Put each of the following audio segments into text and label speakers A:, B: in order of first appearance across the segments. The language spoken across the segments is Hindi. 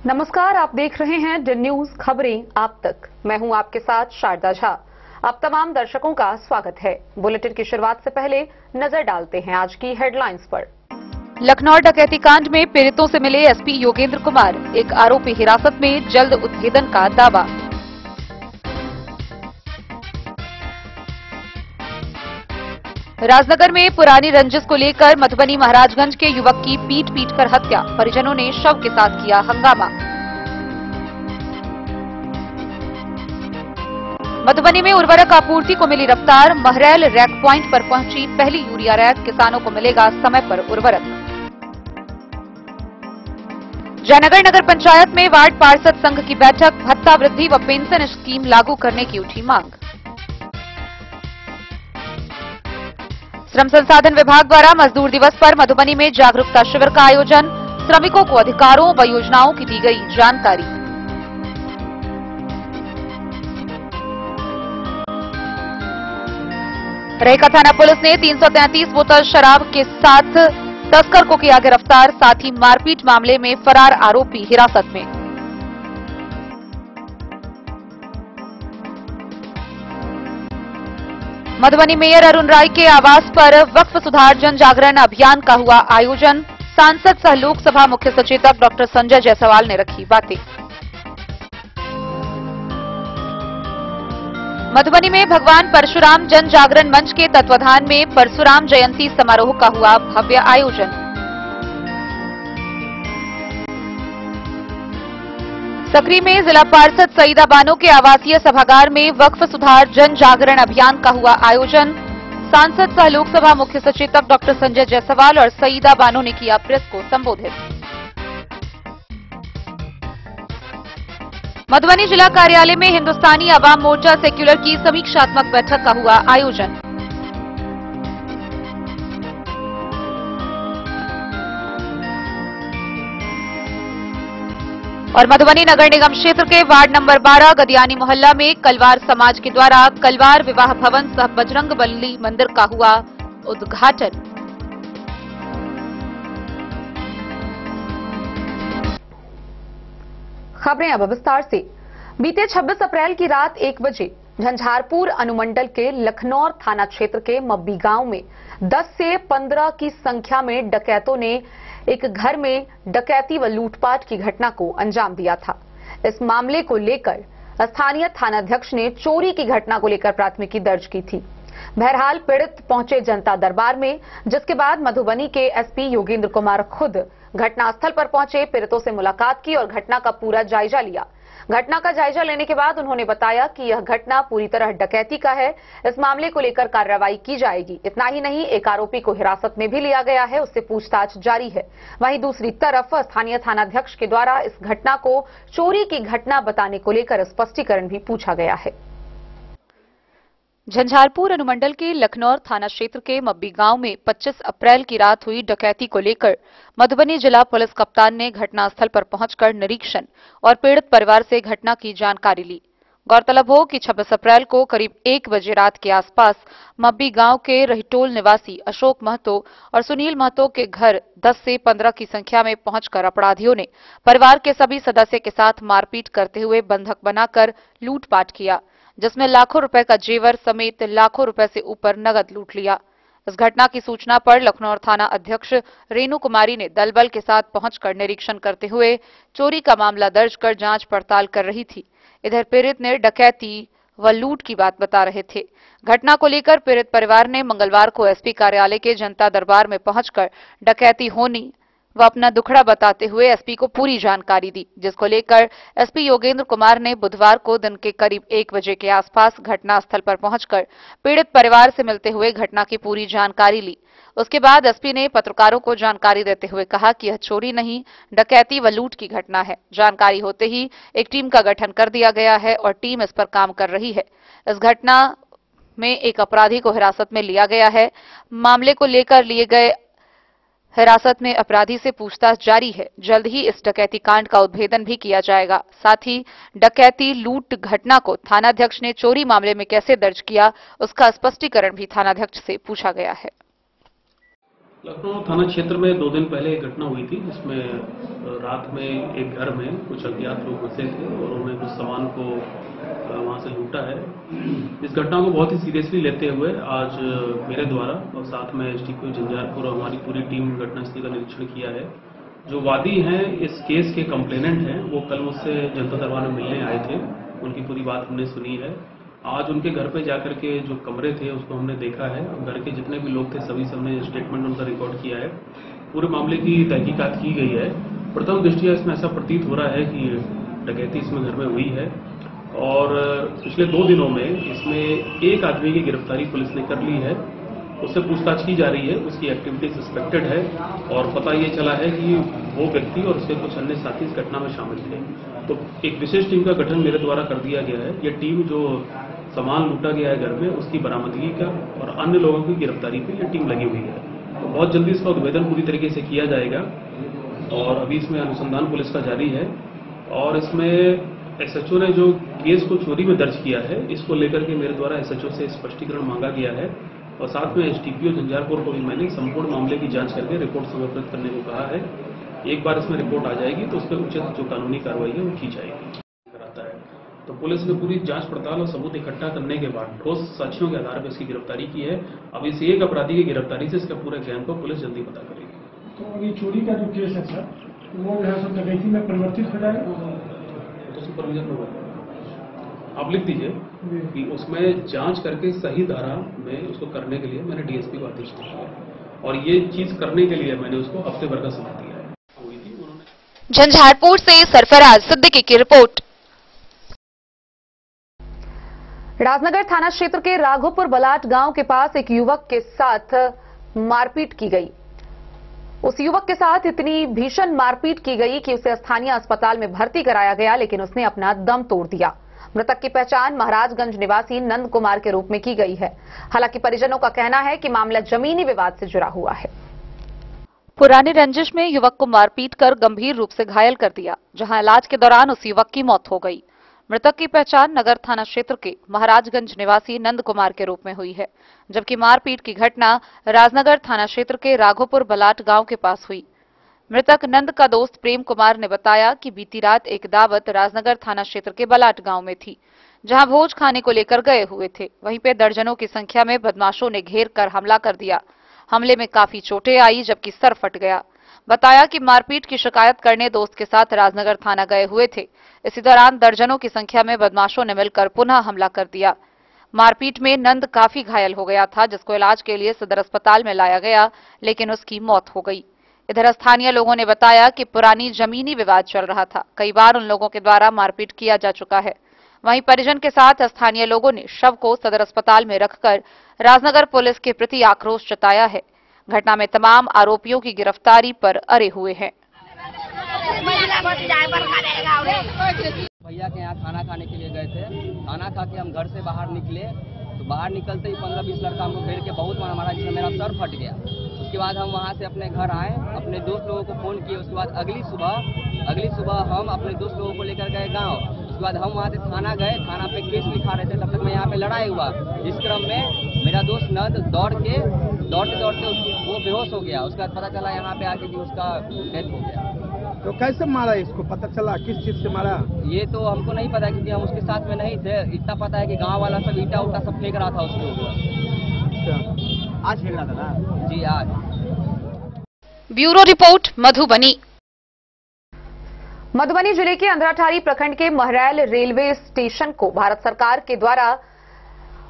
A: नमस्कार, आप देख रहे हैं डी न्यूज खबरें आप तक। मैं हूं आपके साथ शारदा झा। आप तमाम दर्शकों का स्वागत है। बुलेटिन की शुरुआत से पहले नजर डालते हैं आज की हेडलाइंस पर। लखनऊ डकैती कांड में पीड़ितों से मिले एसपी योगेंद्र कुमार, एक आरोपी हिरासत में, जल्द उद्भेदन का दावा। राजनगर में पुरानी रंजिश को लेकर मधुबनी महाराजगंज के युवक की पीट कर हत्या, परिजनों ने शव के साथ किया हंगामा। मधुबनी में उर्वरक आपूर्ति को मिली रफ्तार, महरैल रैक प्वाइंट पर पहुंची पहली यूरिया रैक, किसानों को मिलेगा समय पर उर्वरक। जयनगर नगर पंचायत में वार्ड पार्षद संघ की बैठक, भत्ता वृद्धि व पेंशन स्कीम लागू करने की उठी मांग। श्रम संसाधन विभाग द्वारा मजदूर दिवस पर मधुबनी में जागरूकता शिविर का आयोजन, श्रमिकों को अधिकारों व योजनाओं की दी गई जानकारी। रैका थाना पुलिस ने 333 बोतल शराब के साथ तस्कर को किया गिरफ्तार, साथ ही मारपीट मामले में फरार आरोपी हिरासत में। मधुबनी मेयर अरुण राय के आवास पर वक्फ सुधार जन जागरण अभियान का हुआ आयोजन, सांसद सह लोकसभा मुख्य सचेतक डॉक्टर संजय जायसवाल ने रखी बातें। मधुबनी में भगवान परशुराम जन जागरण मंच के तत्वाधान में परशुराम जयंती समारोह का हुआ भव्य आयोजन। सकरी में जिला पार्षद सईदा बानो के आवासीय सभागार में वक्फ सुधार जन जागरण अभियान का हुआ आयोजन, सांसद सह लोकसभा मुख्य सचेतक डॉक्टर संजय जायसवाल और सईदा बानो ने किया प्रेस को संबोधित। मधुबनी जिला कार्यालय में हिंदुस्तानी अवाम मोर्चा सेक्युलर की समीक्षात्मक बैठक का हुआ आयोजन। और मधुबनी नगर निगम क्षेत्र के वार्ड नंबर 12 गदियानी मोहल्ला में कलवार समाज के द्वारा कलवार विवाह भवन सह बजरंग बली मंदिर का हुआ उद्घाटन। खबरें अब विस्तार से। बीते 26 अप्रैल की रात 1 बजे झंझारपुर अनुमंडल के लखनौर थाना क्षेत्र के मब्बी गांव में 10 से 15 की संख्या में डकैतों ने एक घर में डकैती व लूटपाट की घटना को अंजाम दिया था। इस मामले को लेकर स्थानीय थानाध्यक्ष ने चोरी की घटना को लेकर प्राथमिकी दर्ज की थी। बहरहाल पीड़ित पहुंचे जनता दरबार में, जिसके बाद मधुबनी के एसपी योगेंद्र कुमार खुद घटनास्थल पर पहुंचे, पीड़ितों से मुलाकात की और घटना का पूरा जायजा लिया। घटना का जायजा लेने के बाद उन्होंने बताया कि यह घटना पूरी तरह डकैती का है, इस मामले को लेकर कार्रवाई की जाएगी। इतना ही नहीं, एक आरोपी को हिरासत में भी लिया गया है, उससे पूछताछ जारी है। वहीं दूसरी तरफ स्थानीय थानाध्यक्ष के द्वारा इस घटना को चोरी की घटना बताने को लेकर स्पष्टीकरण भी पूछा गया है। झंझारपुर अनुमंडल के लखनौर थाना क्षेत्र के मब्बी गांव में 25 अप्रैल की रात हुई डकैती को लेकर मधुबनी जिला पुलिस कप्तान ने घटनास्थल पर पहुंचकर निरीक्षण और पीड़ित परिवार से घटना की जानकारी ली। गौरतलब हो कि 26 अप्रैल को करीब 1 बजे रात के आसपास मब्बी गांव के रहिटोल निवासी अशोक महतो और सुनील महतो के घर 10 से 15 की संख्या में पहुंचकर अपराधियों ने परिवार के सभी सदस्य के साथ मारपीट करते हुए बंधक बनाकर लूटपाट किया, जिसमें लाखों रुपए का जेवर समेत लाखों रुपए से ऊपर नगद लूट लिया। इस घटना की सूचना पर लखनऊ थाना अध्यक्ष रेणु कुमारी ने दल बल के साथ पहुंचकर निरीक्षण करते हुए चोरी का मामला दर्ज कर जांच पड़ताल कर रही थी। इधर पीड़ित ने डकैती व लूट की बात बता रहे थे। घटना को लेकर पीड़ित परिवार ने मंगलवार को एसपी कार्यालय के जनता दरबार में पहुंचकर डकैती होने व अपना दुखड़ा बताते हुए एसपी को पूरी जानकारी दी, जिसको लेकर एसपी योगेंद्र कुमार ने बुधवार को दिन के करीब 1 बजे के आसपास घटनास्थल पर पहुंचकर पीड़ित परिवार से मिलते हुए घटना की पूरी जानकारी ली। उसके बाद एसपी ने पत्रकारों को जानकारी देते हुए कहा कि यह चोरी नहीं, डकैती व लूट की घटना है। जानकारी होते ही एक टीम का गठन कर दिया गया है और टीम इस पर काम कर रही है। इस घटना में एक अपराधी को हिरासत में लिया गया है। मामले को लेकर लिए गए हिरासत में अपराधी से पूछताछ जारी है। जल्द ही इस डकैती कांड का उद्भेदन भी किया जाएगा। साथ ही डकैती लूट घटना को थानाध्यक्ष ने चोरी मामले में कैसे दर्ज किया, उसका स्पष्टीकरण भी थानाध्यक्ष से पूछा गया है।
B: लखनऊ थाना क्षेत्र में 2 दिन पहले एक घटना हुई थी जिसमें रात में एक घर में कुछ अज्ञात लोग घुसे थे और उन्होंने कुछ सामान को वहां से लूटा है। इस घटना को बहुत ही सीरियसली लेते हुए आज मेरे द्वारा और साथ में एसडीपीओ झंझारपुर और हमारी पूरी टीम घटनास्थल का निरीक्षण किया है। जो वादी हैं इस केस के कंप्लेनेंट हैं वो कल मुझसे जनता दरबार में मिलने आए थे, उनकी पूरी बात हमने सुनी है। आज उनके घर पे जाकर के जो कमरे थे उसको हमने देखा है, घर के जितने भी लोग थे सभी से हमने स्टेटमेंट उनका रिकॉर्ड किया है। पूरे मामले की तहकीकात की गई है। प्रथम दृष्टया इसमें ऐसा प्रतीत हो रहा है कि डकैती इसमें घर में हुई है और पिछले 2 दिनों में इसमें एक आदमी की गिरफ्तारी पुलिस ने कर ली है। उससे पूछताछ की जा रही है, उसकी एक्टिविटी सस्पेक्टेड है और पता ये चला है कि वो व्यक्ति और उसके कुछ अन्य साथी इस घटना में शामिल थे। तो एक विशेष टीम का गठन मेरे द्वारा कर दिया गया है। ये टीम जो सामान लूटा गया है घर में उसकी बरामदगी का और अन्य लोगों की गिरफ्तारी पे ये टीम लगी हुई है। तो बहुत जल्दी इसका उद्भेदन पूरी तरीके से किया जाएगा और अभी इसमें अनुसंधान पुलिस का जारी है और इसमें एसएचओ ने जो केस को चोरी में दर्ज किया है इसको लेकर के मेरे द्वारा एसएचओ से स्पष्टीकरण मांगा गया है और साथ में एसडीपीओ झंझारपुर को भी मैंने संपूर्ण मामले की जांच करके रिपोर्ट समर्पित करने को कहा है। एक बार इसमें रिपोर्ट आ जाएगी तो उस पर उचित जो कानूनी कार्रवाई है वो की जाएगी। कराता है तो पुलिस ने पूरी जांच पड़ताल और सबूत इकट्ठा करने के बाद ठोस साक्ष्यों के आधार पर इसकी गिरफ्तारी की है। अब इस एक अपराधी की गिरफ्तारी से इसका पूरे गैंग को पुलिस जल्दी पता करेगी।
C: तो अभी चोरी का जो केस है सर वो जो है सो डकैती में परिवर्तित हो जाएगा
B: तो सुपरविजन में होगा। आप लिख दीजिए कि उसमें जांच करके सही धारा में उसको करने के लिए मैंने डीएसपी को आदेश दिया है और ये चीज करने के लिए मैंने उसको हफ्ते भर का समय दिया है।
A: झंझारपुर से सरफराज सिद्दीकी की रिपोर्ट। राजनगर थाना क्षेत्र के राघोपुर बलाट गांव के पास एक युवक के साथ मारपीट की गई। उस युवक के साथ इतनी भीषण मारपीट की गई कि उसे स्थानीय अस्पताल में भर्ती कराया गया, लेकिन उसने अपना दम तोड़ दिया। मृतक की पहचान महाराजगंज निवासी नंद कुमार के रूप में की गई है। हालांकि परिजनों का कहना है कि मामला जमीनी विवाद से जुड़ा हुआ है। पुरानी रंजिश में युवक को मारपीट कर गंभीर रूप से घायल कर दिया, जहां इलाज के दौरान उस युवक की मौत हो गई। मृतक की पहचान नगर थाना क्षेत्र के महाराजगंज निवासी नंद कुमार के रूप में हुई है, जबकि मारपीट की घटना राजनगर थाना क्षेत्र के राघोपुर बलाट गांव के पास हुई। मृतक नंद का दोस्त प्रेम कुमार ने बताया कि बीती रात एक दावत राजनगर थाना क्षेत्र के बलाट गांव में थी, जहां भोज खाने को लेकर गए हुए थे। वहीं पे दर्जनों की संख्या में बदमाशों ने घेर कर हमला कर दिया। हमले में काफी चोटें आई, जबकि सर फट गया। बताया कि मारपीट की शिकायत करने दोस्त के साथ राजनगर थाना गए हुए थे। इसी दौरान दर्जनों की संख्या में बदमाशों ने मिलकर पुनः हमला कर दिया। मारपीट में नंद काफी घायल हो गया था, जिसको इलाज के लिए सदर अस्पताल में लाया गया, लेकिन उसकी मौत हो गई। इधर स्थानीय लोगों ने बताया कि पुरानी जमीनी विवाद चल रहा था, कई बार उन लोगों के द्वारा मारपीट किया जा चुका है। वहीं परिजन के साथ स्थानीय लोगों ने शव को सदर अस्पताल में रखकर राजनगर पुलिस के प्रति आक्रोश जताया है। घटना में तमाम आरोपियों की गिरफ्तारी पर अड़े हुए हैं।
D: भैया के यहाँ खाना खाने के लिए गए थे। खाना खा के हम घर से बाहर निकले तो बाहर निकलते ही 15-20 लड़का हमको घेर के बहुत मारा मारा, जिसमें मेरा सर फट गया। उसके बाद हम वहाँ से अपने घर आए, अपने दोस्त लोगों को फ़ोन किए। उसके बाद अगली सुबह हम अपने दोस्त लोगों को लेकर गए गांव। उसके बाद हम वहाँ से थाना गए, थाना पे केस लिखा रहे थे, तब तक में यहाँ पे लड़ाई हुआ। इस क्रम में मेरा दोस्त नंद दौड़ते वो बेहोश हो गया। उसके बाद पता चला यहाँ पे आके कि उसका डेथ हो गया।
C: तो कैसे मारा इसको पता चला? किस चीज से मारा?
D: ये तो हमको नहीं पता, क्योंकि हम उसके साथ में नहीं थे। इतना पता है कि गांव वाला सब ईटा उटा सब फेंक रहा था उसके ऊपर। आज फेंक रहा था ना? जी आज।
A: Bureau report Madhubani. मधुबनी जिले के अंधराठारी प्रखंड के महरैल रेलवे स्टेशन को भारत सरकार के द्वारा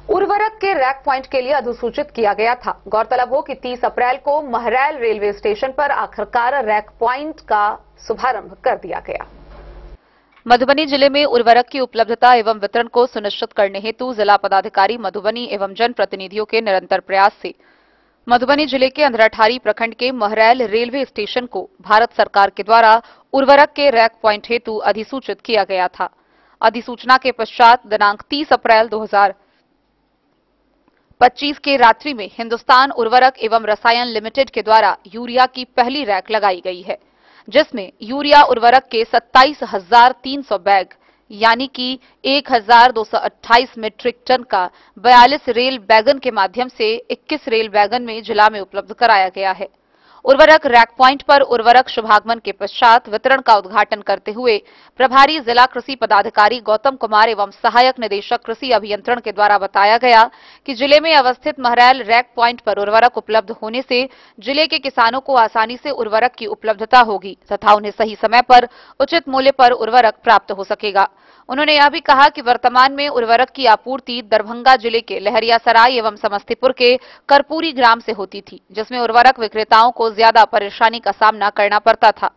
A: उर्वरक के रैक पॉइंट के लिए अधिसूचित किया गया था। गौरतलब हो कि 30 अप्रैल को महरैल रेलवे स्टेशन पर आखिरकार रैक पॉइंट का शुभारंभ कर दिया गया। मधुबनी जिले में उर्वरक की उपलब्धता एवं वितरण को सुनिश्चित करने हेतु जिला पदाधिकारी मधुबनी एवं जनप्रतिनिधियों के निरंतर प्रयास से मधुबनी जिले के अंधराठारी प्रखंड के महरैल रेलवे स्टेशन को भारत सरकार के द्वारा उर्वरक के रैक पॉइंट हेतु अधिसूचित किया गया था। अधिसूचना के पश्चात दिनांक 30 अप्रैल 2025 के रात्रि में हिंदुस्तान उर्वरक एवं रसायन लिमिटेड के द्वारा यूरिया की पहली रैक लगाई गई है, जिसमें यूरिया उर्वरक के 27,300 बैग यानी कि 1,228 मीट्रिक टन का 42 रेल वैगन के माध्यम से 21 रेल वैगन में जिला में उपलब्ध कराया गया है। उर्वरक रैक पॉइंट पर उर्वरक शुभागमन के पश्चात वितरण का उद्घाटन करते हुए प्रभारी जिला कृषि पदाधिकारी गौतम कुमार एवं सहायक निदेशक कृषि अभियंत्रण के द्वारा बताया गया कि जिले में अवस्थित महरैल रैक पॉइंट पर उर्वरक उपलब्ध होने से जिले के किसानों को आसानी से उर्वरक की उपलब्धता होगी तथा उन्हें सही समय पर उचित मूल्य पर उर्वरक प्राप्त हो सकेगा। उन्होंने यह भी कहा कि वर्तमान में उर्वरक की आपूर्ति दरभंगा जिले के लहरियासराय एवं समस्तीपुर के कर्पूरी ग्राम से होती थी, जिसमें उर्वरक विक्रेताओं को ज्यादा परेशानी का सामना करना पड़ता था।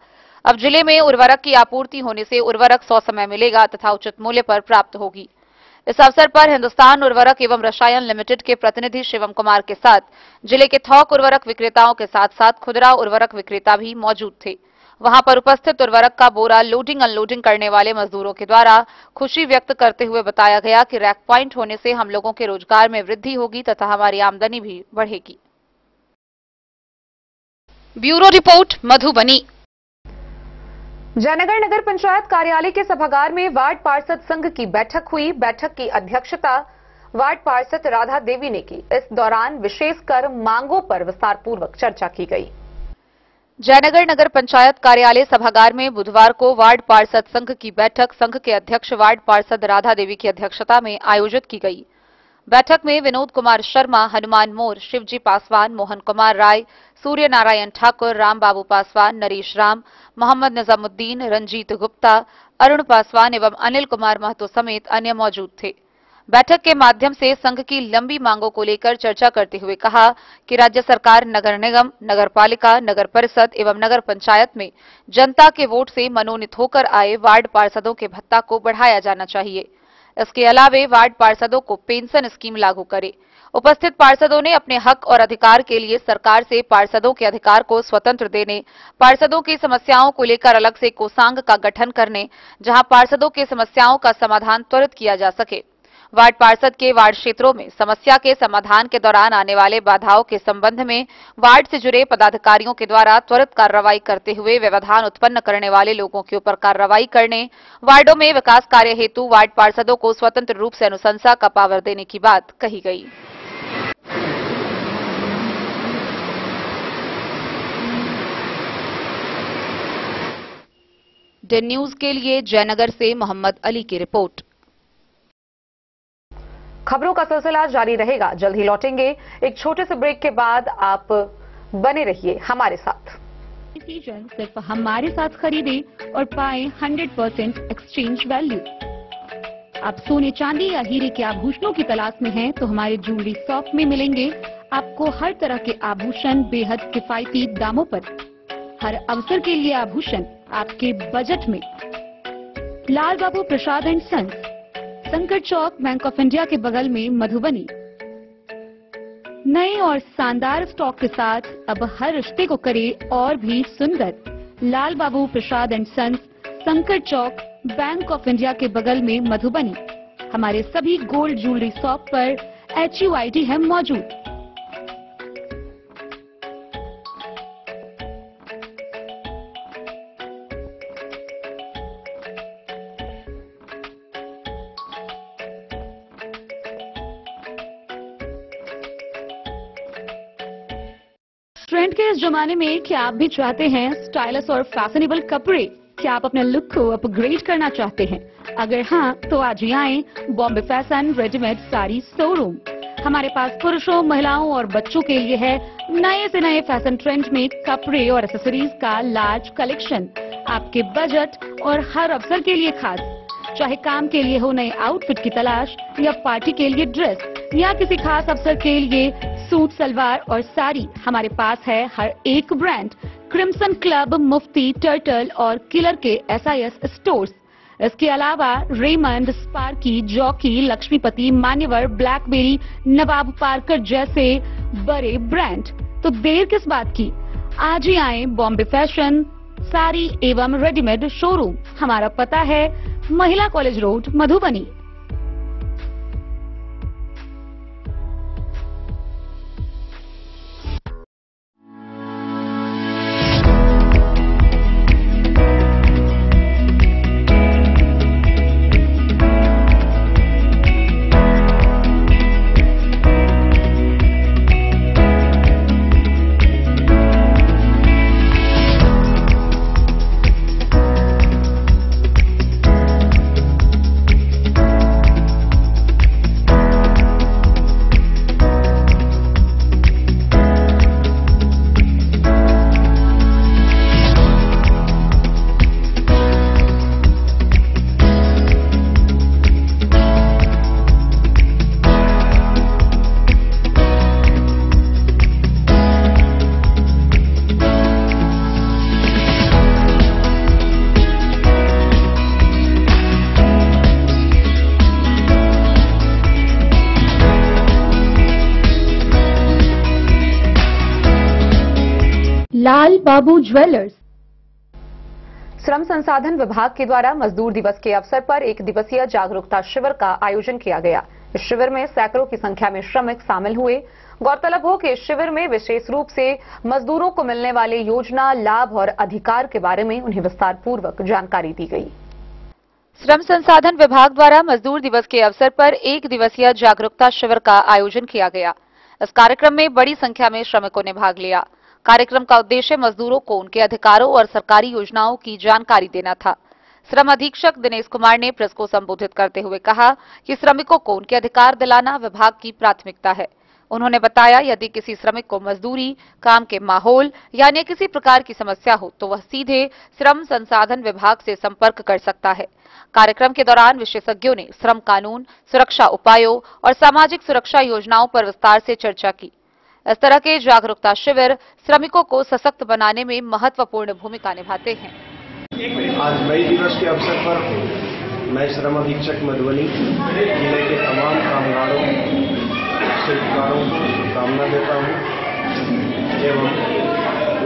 A: अब जिले में उर्वरक की आपूर्ति होने से उर्वरक ससमय मिलेगा तथा उचित मूल्य पर प्राप्त होगी। इस अवसर पर हिंदुस्तान उर्वरक एवं रसायन लिमिटेड के प्रतिनिधि शिवम कुमार के साथ जिले के थोक उर्वरक विक्रेताओं के साथ साथ खुदरा उर्वरक विक्रेता भी मौजूद थे। वहां पर उपस्थित उर्वरक का बोरा लोडिंग अनलोडिंग करने वाले मजदूरों के द्वारा खुशी व्यक्त करते हुए बताया गया कि रैक पॉइंट होने से हम लोगों के रोजगार में वृद्धि होगी तथा हमारी आमदनी भी बढ़ेगी। Bureau report Madhubani.
E: जयनगर नगर पंचायत कार्यालय के सभागार में वार्ड पार्षद संघ की बैठक हुई। बैठक की अध्यक्षता वार्ड पार्षद राधा देवी ने की। इस दौरान विशेषकर मांगों पर विस्तार पूर्वक चर्चा की गई।
A: जयनगर नगर पंचायत कार्यालय सभागार में बुधवार को वार्ड पार्षद संघ की बैठक संघ के अध्यक्ष वार्ड पार्षद राधा देवी की अध्यक्षता में आयोजित की गई। बैठक में विनोद कुमार शर्मा, हनुमान मोर, शिवजी पासवान, मोहन कुमार राय, सूर्य नारायण ठाकुर, राम बाबू पासवान, नरेश राम, मोहम्मद निजामुद्दीन, रंजीत गुप्ता, अरुण पासवान एवं अनिल कुमार महतो समेत अन्य मौजूद थे। बैठक के माध्यम से संघ की लंबी मांगों को लेकर चर्चा करते हुए कहा कि राज्य सरकार नगर निगम, नगर पालिका, नगर परिषद एवं नगर पंचायत में जनता के वोट से मनोनीत होकर आए वार्ड पार्षदों के भत्ता को बढ़ाया जाना चाहिए। इसके अलावे वार्ड पार्षदों को पेंशन स्कीम लागू करे। उपस्थित पार्षदों ने अपने हक और अधिकार के लिए सरकार से पार्षदों के अधिकार को स्वतंत्र देने, पार्षदों की समस्याओं को लेकर अलग से कोषांग का गठन करने, जहां पार्षदों की समस्याओं का समाधान त्वरित किया जा सके, वार्ड पार्षद के वार्ड क्षेत्रों में समस्या के समाधान के दौरान आने वाले बाधाओं के संबंध में वार्ड से जुड़े पदाधिकारियों के द्वारा त्वरित कार्रवाई करते हुए व्यवधान उत्पन्न करने वाले लोगों के ऊपर कार्रवाई करने, वार्डों में विकास कार्य हेतु वार्ड पार्षदों को स्वतंत्र रूप से अनुशंसा का पावर देने की बात कही गई। डे न्यूज के लिए जयनगर से मोहम्मद अली की रिपोर्ट।
E: खबरों का सिलसिला जारी रहेगा। जल्द ही लौटेंगे एक छोटे से ब्रेक के बाद। आप बने रहिए हमारे साथ।
F: सीजन सिर्फ हमारे साथ खरीदे और पाए 100% एक्सचेंज वैल्यू। आप सोने चांदी या हीरे के आभूषणों की तलाश में हैं तो हमारे ज्वेलरी शॉप में मिलेंगे आपको हर तरह के आभूषण बेहद किफायती दामों पर। हर अवसर के लिए आभूषण आपके बजट में। लाल बाबू प्रसाद एंड सन्स, संकट चौक, बैंक ऑफ इंडिया के बगल में, मधुबनी। नए और शानदार स्टॉक के साथ अब हर रिश्ते को करे और भी सुंदर। लाल बाबू प्रसाद एंड सन्स, संकट चौक, बैंक ऑफ इंडिया के बगल में, मधुबनी। हमारे सभी गोल्ड ज्वेलरी शॉप पर HUID है मौजूद। ट्रेंड के इस जमाने में क्या आप भी चाहते हैं स्टाइलिश और फैशनेबल कपड़े? क्या आप अपने लुक को अपग्रेड करना चाहते हैं? अगर हाँ, तो आज ही आएं Bombay fashion readymade sari showroom. हमारे पास पुरुषों, महिलाओं और बच्चों के लिए है नए से नए फैशन ट्रेंड में कपड़े और एक्सेसरीज का लार्ज कलेक्शन। आपके बजट और हर अवसर के लिए खास। चाहे काम के लिए हो नए आउटफिट की तलाश, या पार्टी के लिए ड्रेस, या किसी खास अवसर के लिए सूट, सलवार और साड़ी, हमारे पास है हर एक ब्रांड। क्रिम्सन क्लब, मुफ्ती, टर्टल और किलर के SIS स्टोर्स। इसके अलावा रेमंड, स्पार्की, जॉकी, लक्ष्मीपति, मान्यवर, ब्लैकबेरी, नवाब पार्कर जैसे बड़े ब्रांड। तो देर किस बात की, आज ही आए बॉम्बे फैशन साड़ी एवं रेडीमेड शोरूम। हमारा पता है महिला कॉलेज रोड, मधुबनी। लाल बाबू ज्वेलर्स।
E: श्रम संसाधन विभाग के द्वारा मजदूर दिवस के अवसर पर एक दिवसीय जागरूकता शिविर का आयोजन किया गया। इस शिविर में सैकड़ों की संख्या में श्रमिक शामिल हुए। गौरतलब हो कि इस शिविर में विशेष रूप से मजदूरों को मिलने वाले योजना, लाभ और अधिकार के बारे में उन्हें विस्तार पूर्वक जानकारी दी गई।
A: श्रम संसाधन विभाग द्वारा मजदूर दिवस के अवसर पर एक दिवसीय जागरूकता शिविर का आयोजन किया गया। इस कार्यक्रम में बड़ी संख्या में श्रमिकों ने भाग लिया। कार्यक्रम का उद्देश्य मजदूरों को उनके अधिकारों और सरकारी योजनाओं की जानकारी देना था। श्रम अधीक्षक दिनेश कुमार ने प्रेस को संबोधित करते हुए कहा कि श्रमिकों को उनके अधिकार दिलाना विभाग की प्राथमिकता है। उन्होंने बताया यदि किसी श्रमिक को मजदूरी, काम के माहौल या अन्य किसी प्रकार की समस्या हो तो वह सीधे श्रम संसाधन विभाग से संपर्क कर सकता है। कार्यक्रम के दौरान विशेषज्ञों ने श्रम कानून, सुरक्षा उपायों और सामाजिक सुरक्षा योजनाओं पर विस्तार से चर्चा की। इस तरह के जागरूकता शिविर श्रमिकों को सशक्त बनाने में महत्वपूर्ण भूमिका निभाते हैं।
G: आज मई दिवस के अवसर पर मैं श्रम अधीक्षक मधुबनी जिले के तमाम कामगारों, शिल्पकारों को शुभकामना देता हूँ एवं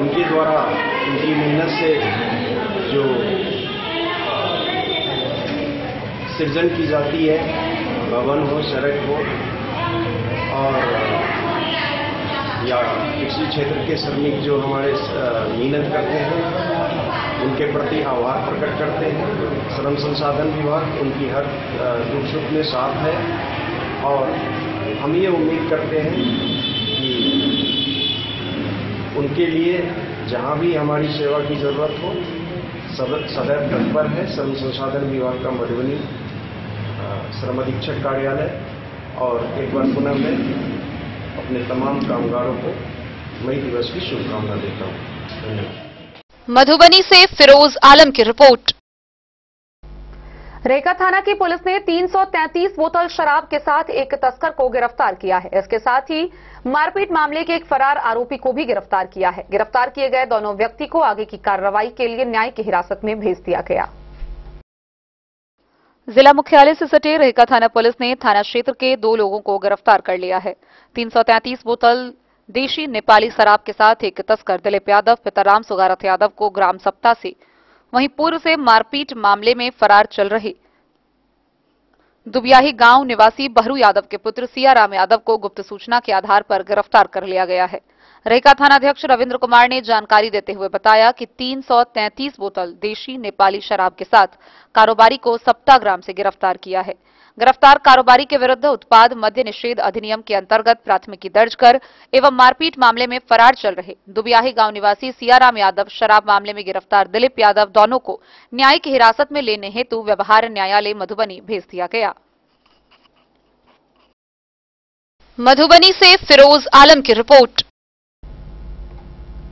G: उनके द्वारा उनकी मेहनत से जो सृजन की जाती है, भवन हो, सड़क हो और या कृषि क्षेत्र के श्रमिक जो हमारे मेहनत करते हैं उनके प्रति आभार प्रकट करते हैं। श्रम संसाधन विभाग उनकी हर दुख सुख में साथ है और हम ये उम्मीद करते हैं कि उनके लिए जहां भी हमारी सेवा की जरूरत हो सदैव तत्पर है श्रम संसाधन विभाग का मधुबनी श्रम अधीक्षक कार्यालय। और एक बार पुनः मैं अपने तमाम कामगारों को मई दिवस की शुभकामना देता हूँ। धन्यवाद।
A: मधुबनी से फिरोज आलम की रिपोर्ट।
E: रेका थाना की पुलिस ने 333 बोतल शराब के साथ एक तस्कर को गिरफ्तार किया है। इसके साथ ही मारपीट मामले के एक फरार आरोपी को भी गिरफ्तार किया है। गिरफ्तार किए गए दोनों व्यक्ति को आगे की कार्रवाई के लिए न्यायिक हिरासत में भेज दिया गया।
A: जिला मुख्यालय से सटे रेका थाना पुलिस ने थाना क्षेत्र के 2 लोगों को गिरफ्तार कर लिया है। 333 बोतल देशी नेपाली शराब के साथ एक तस्कर दिलीप यादव पिता राम सुगारत यादव को ग्राम सप्ता से, वहीं पूर्व से मारपीट मामले में फरार चल रहे दुबियाही गांव निवासी बहरू यादव के पुत्र सियाराम यादव को गुप्त सूचना के आधार पर गिरफ्तार कर लिया गया है। रेका थानाध्यक्ष रविंद्र कुमार ने जानकारी देते हुए बताया कि 333 बोतल देशी नेपाली शराब के साथ कारोबारी को सप्ता ग्राम से गिरफ्तार किया है। गिरफ्तार कारोबारी के विरुद्ध उत्पाद मद्य निषेध अधिनियम के अंतर्गत प्राथमिकी दर्ज कर एवं मारपीट मामले में फरार चल रहे दुबियाही गांव निवासी सियाराम यादव, शराब मामले में गिरफ्तार दिलीप यादव दोनों को न्यायिक हिरासत में लेने हेतु व्यवहार न्यायालय मधुबनी भेज दिया गया। मधुबनी से फिरोज आलम की रिपोर्ट।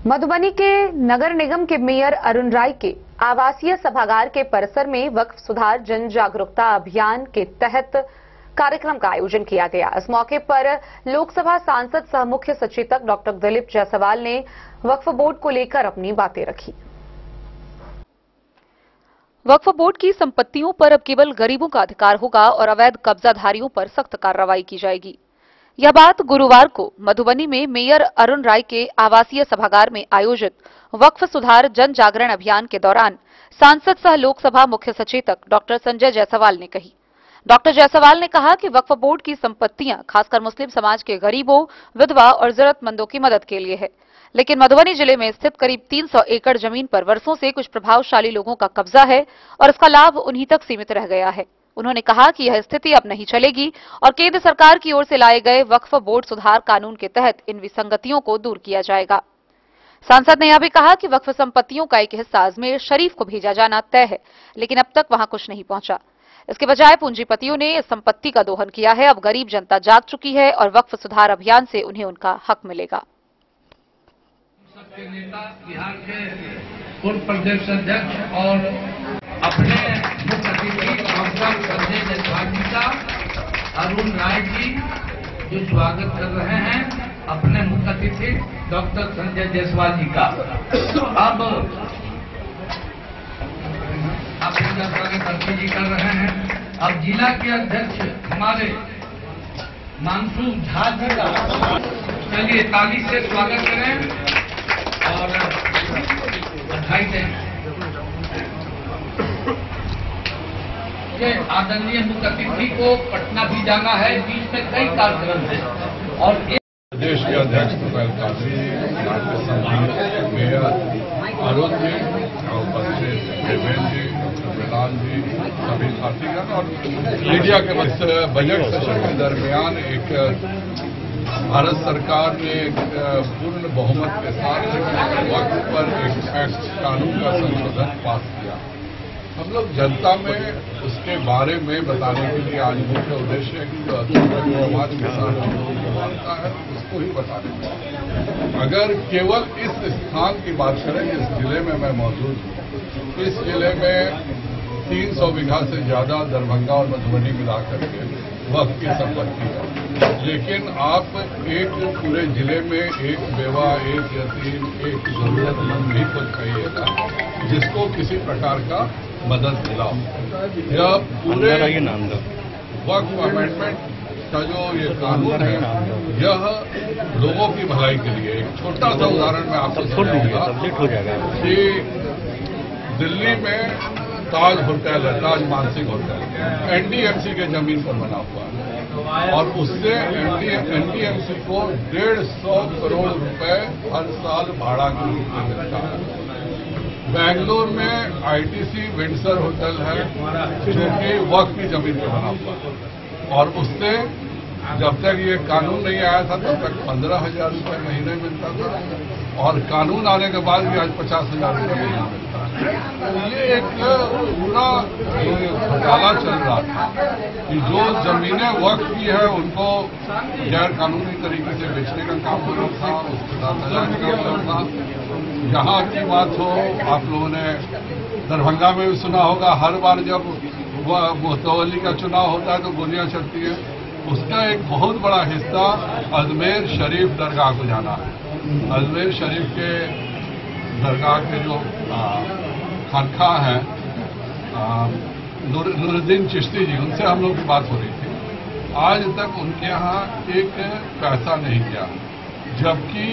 E: मधुबनी के नगर निगम के मेयर अरुण राय के आवासीय सभागार के परिसर में वक्फ सुधार जन जागरूकता अभियान के तहत कार्यक्रम का आयोजन किया गया। इस मौके पर लोकसभा सांसद सह मुख्य सचेतक डॉक्टर दिलीप जायसवाल ने वक्फ बोर्ड को लेकर अपनी बातें रखी।
A: वक्फ बोर्ड की संपत्तियों पर अब केवल गरीबों का अधिकार होगा और अवैध कब्जाधारियों पर सख्त कार्रवाई की जाएगी। यह बात गुरुवार को मधुबनी में मेयर अरुण राय के आवासीय सभागार में आयोजित वक्फ सुधार जन जागरण अभियान के दौरान सांसद सह लोकसभा मुख्य सचेतक डॉक्टर संजय जायसवाल ने कही। डॉक्टर जायसवाल ने कहा कि वक्फ बोर्ड की संपत्तियां खासकर मुस्लिम समाज के गरीबों, विधवा और जरूरतमंदों की मदद के लिए है, लेकिन मधुबनी जिले में स्थित करीब 300 एकड़ जमीन पर वर्षों से कुछ प्रभावशाली लोगों का कब्जा है और इसका लाभ उन्हीं तक सीमित रह गया है। उन्होंने कहा कि यह स्थिति अब नहीं चलेगी और केंद्र सरकार की ओर से लाए गए वक्फ बोर्ड सुधार कानून के तहत इन विसंगतियों को दूर किया जाएगा। सांसद ने यह भी कहा कि वक्फ संपत्तियों का एक हिस्सा अजमेर शरीफ को भेजा जाना तय है, लेकिन अब तक वहां कुछ नहीं पहुंचा। इसके बजाय पूंजीपतियों ने इस संपत्ति का दोहन किया है। अब गरीब जनता जाग चुकी है और वक्फ सुधार अभियान से उन्हें उनका हक मिलेगा।
H: सबके नेता बिहार के पूर्व प्रदेश अध्यक्ष और अपने मुख्य अतिथि डॉक्टर संजय जायसवाल जी का अरुण राय जी जो स्वागत कर रहे हैं, अपने मुख्य अतिथि डॉक्टर संजय जायसवाल जी का अब आप इनका स्वागत अर्पी जी कर रहे हैं। अब जिला के अध्यक्ष हमारे मानसू झा जी का चलिए ताली से स्वागत करें और दिखाई दें। ये आदरणीय मुख्य अतिथि को पटना भी जाना है, बीच में कई कार्यक्रम है और
I: प्रदेश के अध्यक्ष प्रफुल्ल काजी, नाट्य संघ मेयर अरुण जी, उपस्थित देवेंद्र जी, डॉक्टर प्रधान जी, सभी साथीगण और मीडिया के बजट सेशन के दरमियान एक भारत सरकार ने एक पूर्ण बहुमत के साथ वक्त पर एक एक्ट कानून का संशोधन पास किया। हम लोग जनता में उसके बारे में बताने के लिए आज मुख्य उद्देश्य है कि जो अल्पसंख्यक समाज के साथ हम लोगों की वार्ता है उसको ही बताने का। अगर केवल इस स्थान की बात करें जिस जिले में मैं मौजूद हूँ, इस जिले में 300 बीघा से ज्यादा दरभंगा और मधुबनी मिला करके वक्त की संपत्ति है, लेकिन आप एक पूरे जिले में एक बेवा, एक यतीम, एक जरूरतमंद भी को चाहिएगा जिसको किसी प्रकार का मदद मिला। यह पूरे वक्फ अमेंडमेंट का जो ये कानून है, यह लोगों की भलाई के लिए। एक छोटा सा उदाहरण मैं आपको समझाऊंगा कि दिल्ली में ताज होटल है, ताज मानसिक होटल, एनडीएमसी के जमीन पर बना हुआ है और उससे एनडीएमसी को 150 करोड़ रुपए हर साल भाड़ा के रूप में मिलता है। बेंगलोर में आईटीसी विंडसर होटल है जो कि वक्फ की जमीन पर बना हुआ है और उससे जब तक ये कानून नहीं आया था तब तक 15,000 रुपये महीने मिलता था और कानून आने के बाद भी आज 50,000 रुपये महीना मिलता है। ये एक पूरा घोटाला चल रहा था कि जो जमीनें वक्फ की है उनको गैर कानूनी तरीके से बेचने का काम हो रहा था, उसके साथ लगाने का काम था। यहाँ की बात हो, आप लोगों ने दरभंगा में भी सुना होगा, हर बार जब मुतवल्ली का चुनाव होता है तो गोलियां चलती है। उसका एक बहुत बड़ा हिस्सा अजमेर शरीफ दरगाह को जाना है। अजमेर शरीफ के दरगाह के जो खानखा हैं नूरुद्दीन चिश्ती जी, उनसे हम लोग की बात हो रही थी। आज तक उनके यहाँ एक पैसा नहीं गया, जबकि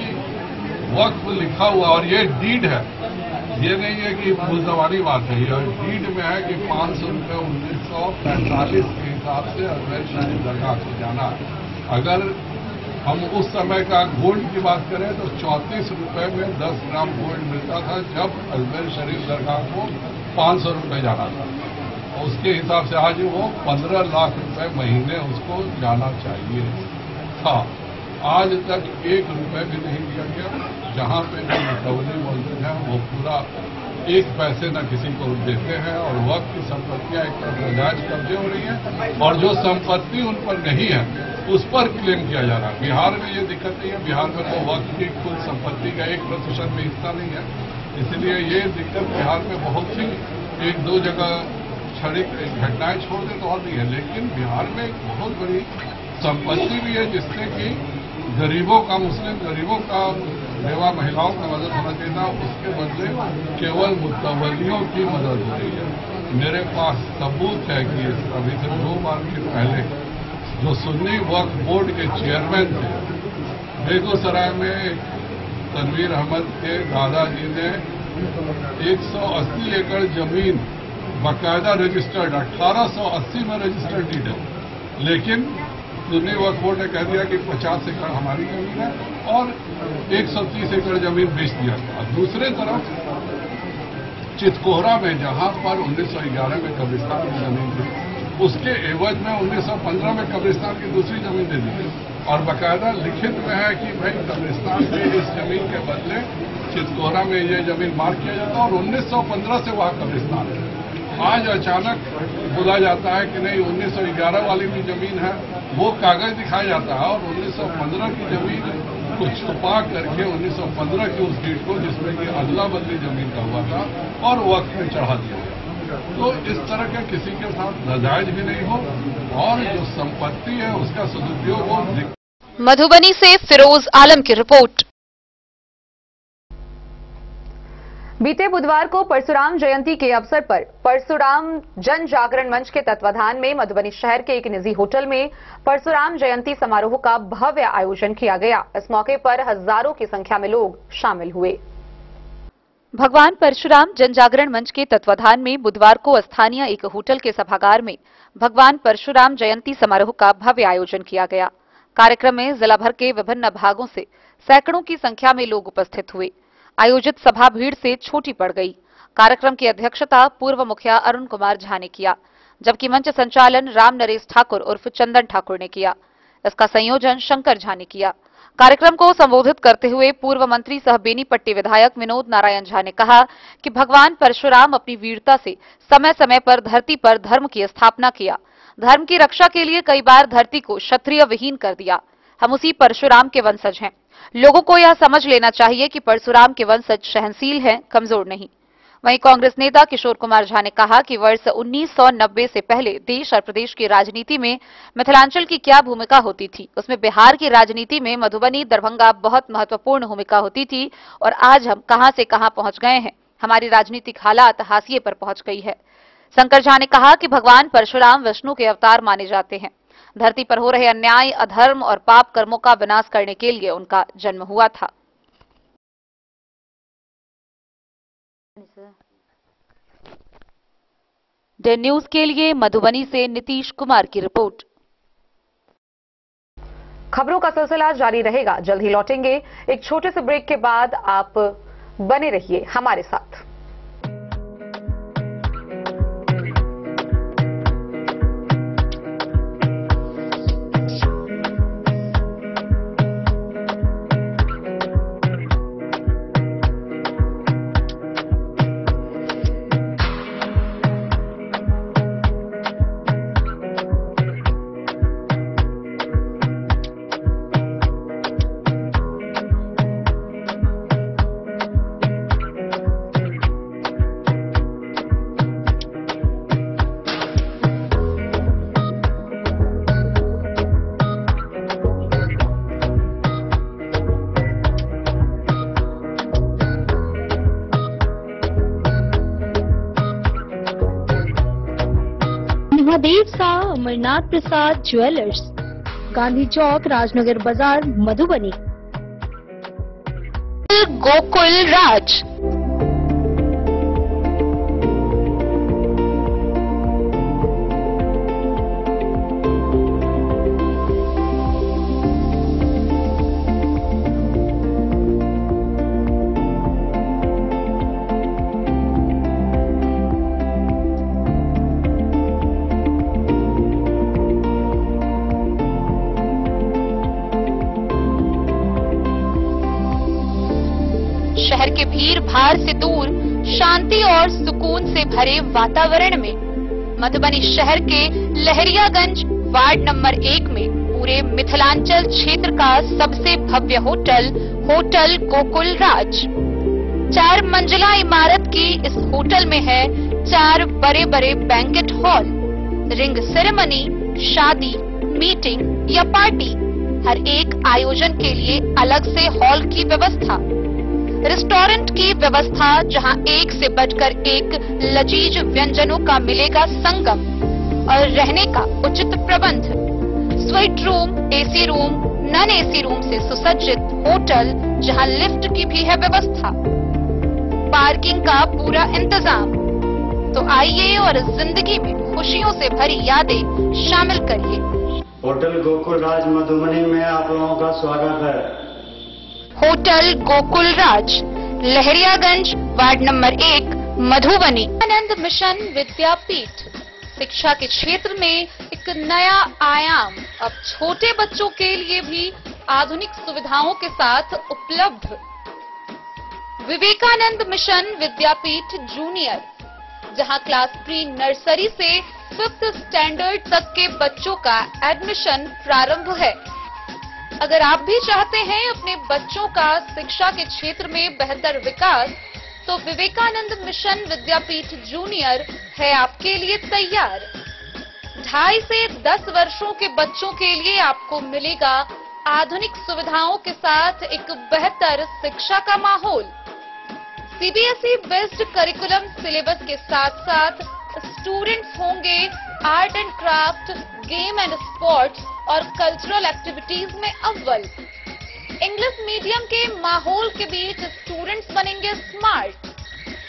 I: वक्फ लिखा हुआ और ये डीड है, ये नहीं है कि फूलसवारी बात है। यह डीड में है कि 500 रुपये 1945 के हिसाब से अजमेर शरीफ दरगाह को जाना। अगर हम उस समय का गोल्ड की बात करें तो 34 रुपये में 10 ग्राम गोल्ड मिलता था, जब अजमेर शरीफ दरगाह को 500 रुपये जाना था। उसके हिसाब से आज वो 15 लाख रुपए महीने उसको जाना चाहिए था। आज तक 1 रुपये भी नहीं दिया गया। जहां पे भी मुतवल्ली मौजूद है वो पूरा 1 पैसे न किसी को देते हैं और वक्त की संपत्तियां एक तरफ नाजायज कब्जे हो रही हैं और जो संपत्ति उन पर नहीं है उस पर क्लेम किया जा रहा है। बिहार में ये दिक्कत नहीं है, बिहार में तो वक्त की कुल संपत्ति का 1% भी हिस्सा नहीं है, इसलिए ये दिक्कत बिहार में बहुत सी 1-2 जगह क्षणिक घटनाएं छोड़ दे तो और नहीं है, लेकिन बिहार में एक बहुत बड़ी संपत्ति भी है जिससे कि गरीबों का, मुस्लिम गरीबों का, बेवा महिलाओं का मदद होना चाहिए था, उसके बदले केवल मुतवल्लियों की मदद हो रही है। मेरे पास सबूत है कि अभी से 2 बार के पहले जो सुन्नी वक्फ बोर्ड के चेयरमैन थे, बेगूसराय में तनवीर अहमद के दादाजी ने 180 एकड़ जमीन बाकायदा रजिस्टर्ड 1880 में रजिस्टर्ड डीड है, लेकिन सुन्नी वक्फ बोर्ड ने कह दिया कि 50 एकड़ हमारी जमीन है और 130 एकड़ जमीन बेच दिया गया। दूसरे तरफ चितकोहरा में जहां पर 1911 में कब्रिस्तान की जमीन थी, उसके एवज में 1915 में कब्रिस्तान की दूसरी जमीन दे दी गई और बाकायदा लिखित में है कि भाई कब्रिस्तान में इस जमीन के बदले चितकोहरा में ये जमीन मार्क किया जाता और 1915 से वहां कब्रिस्तान है। आज अचानक बोला जाता है कि नहीं 1911 वाली भी जमीन है, वो कागज दिखाया जाता है और 1915 की जमीन को छुपा करके 1915 की उस डेट को जिसमें कि अदला बदली जमीन का हुआ था और वक्त में चढ़ा दिया गया। तो इस तरह के किसी के साथ नाजायज भी नहीं हो और जो संपत्ति है उसका सदुपयोग हो।
A: मधुबनी से फिरोज आलम की रिपोर्ट।
E: बीते बुधवार को परशुराम जयंती के अवसर पर परशुराम जन जागरण मंच के तत्वाधान में मधुबनी शहर के एक निजी होटल में परशुराम जयंती समारोह का भव्य आयोजन किया गया। इस मौके पर हजारों की संख्या में लोग शामिल हुए।
A: भगवान परशुराम जनजागरण मंच के तत्वाधान में बुधवार को स्थानीय एक होटल के सभागार में भगवान परशुराम जयंती समारोह का भव्य आयोजन किया गया। कार्यक्रम में जिला भर के विभिन्न भागों से सैकड़ों की संख्या में लोग उपस्थित हुए। आयोजित सभा भीड़ से छोटी पड़ गई। कार्यक्रम की अध्यक्षता पूर्व मुखिया अरुण कुमार झा ने किया, जबकि मंच संचालन राम नरेश ठाकुर उर्फ चंदन ठाकुर ने किया। इसका संयोजन शंकर झा ने किया। कार्यक्रम को संबोधित करते हुए पूर्व मंत्री सह बेनीपट्टी विधायक विनोद नारायण झा ने कहा कि भगवान परशुराम अपनी वीरता से समय समय पर धरती पर धर्म की स्थापना किया। धर्म की रक्षा के लिए कई बार धरती को क्षत्रिय विहीन कर दिया। हम उसी परशुराम के वंशज हैं। लोगों को यह समझ लेना चाहिए कि परशुराम के वंशज सहनशील हैं, कमजोर नहीं। वहीं कांग्रेस नेता किशोर कुमार झा ने कहा कि वर्ष 1990 से पहले देश और प्रदेश की राजनीति में मिथिलांचल की क्या भूमिका होती थी, उसमें बिहार की राजनीति में मधुबनी, दरभंगा बहुत महत्वपूर्ण भूमिका होती थी और आज हम कहां से कहां पहुंच गए हैं। हमारी राजनीतिक हालात हाशिए पर पहुंच गई है। शंकर झा ने कहा कि भगवान परशुराम विष्णु के अवतार माने जाते हैं। धरती पर हो रहे अन्याय, अधर्म और पाप कर्मों का विनाश करने के लिए उनका जन्म हुआ था। डे न्यूज के लिए मधुबनी से नीतीश कुमार की रिपोर्ट।
E: खबरों का सिलसिला जारी रहेगा। जल्द ही लौटेंगे। एक छोटे से ब्रेक के बाद आप बने रहिए हमारे साथ।
F: महादेव सा अमरनाथ प्रसाद ज्वेलर्स, गांधी चौक, राजनगर बाजार, मधुबनी।
A: गोकुल राज। शहर के भीड़ भाड़ से दूर शांति और सुकून से भरे वातावरण में मधुबनी शहर के लहरियागंज वार्ड नंबर 1 में पूरे मिथिलांचल क्षेत्र का सबसे भव्य होटल होटल गोकुल राज। 4 मंजिला इमारत की इस होटल में है 4 बड़े बड़े बैंकेट हॉल, रिंग सेरेमनी, शादी, मीटिंग या पार्टी, हर एक आयोजन के लिए अलग से हॉल की व्यवस्था, रेस्टोरेंट की व्यवस्था जहां एक से बढ़कर एक लजीज व्यंजनों का मिलेगा संगम और रहने का उचित प्रबंध, suite room, AC room, non AC room से सुसज्जित होटल जहां लिफ्ट की भी है व्यवस्था, पार्किंग का पूरा इंतजाम। तो आइए और जिंदगी में खुशियों से भरी यादें शामिल करिए।
J: होटल गोकुल राज मधुबनी में आप लोगों का स्वागत है।
A: होटल गोकुल राज, लहरियागंज वार्ड नंबर 1, मधुबनी। आनंद मिशन विद्यापीठ शिक्षा के क्षेत्र में एक नया आयाम अब छोटे बच्चों के लिए भी आधुनिक सुविधाओं के साथ उपलब्ध। विवेकानंद मिशन विद्यापीठ जूनियर, जहां क्लास प्री नर्सरी से 5th स्टैंडर्ड तक के बच्चों का एडमिशन प्रारंभ है। अगर आप भी चाहते हैं अपने बच्चों का शिक्षा के क्षेत्र में बेहतर विकास, तो विवेकानंद मिशन विद्यापीठ जूनियर है आपके लिए तैयार। 2.5 से 10 वर्षों के बच्चों के लिए आपको मिलेगा आधुनिक सुविधाओं के साथ एक बेहतर शिक्षा का माहौल। सीबीएसई बेस्ड करिकुलम सिलेबस के साथ साथ स्टूडेंट्स होंगे art and craft, game and sports और कल्चरल एक्टिविटीज में अव्वल। इंग्लिश मीडियम के माहौल के बीच स्टूडेंट्स बनेंगे स्मार्ट।